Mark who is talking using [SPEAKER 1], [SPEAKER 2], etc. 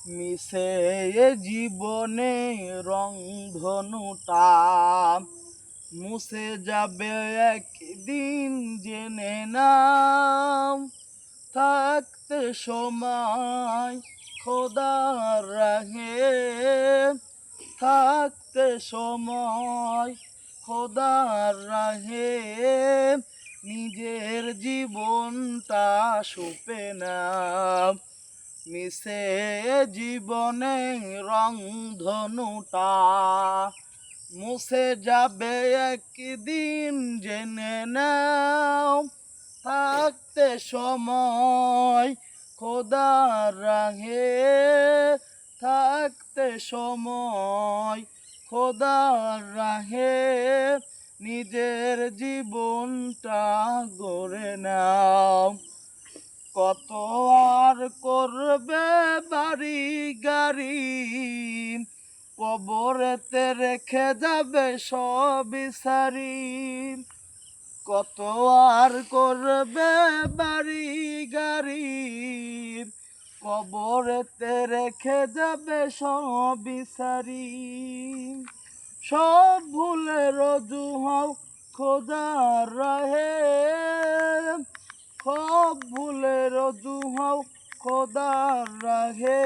[SPEAKER 1] মিশে জীবনে রংধনুটা মুছে যাবে একদিন জেনে নাও। থাকতে সময় খোদার রাহে, থাকতে সময় খোদার রাহে নিজের জীবনটা সুপে নাও। মিশে জীবনে রংধনুটা মুছে যাবে একদিন জেনে নাও। থাকতে সময় খোদার রাহে, থাকতে সময় খোদার রাহে নিজের জীবনটা গড়ে নাও। কত আর করবে বাড়ি গাড়ি, কবরেতে রেখে যাবে সবই সারি। কত আর করবে বাড়ি গাড়ি, কবরেতে রেখে যাবে সবই সারি। সব ভুলের রজু হও খোদার রাহে, সব ভুলের রজু হও খোদার রাহে।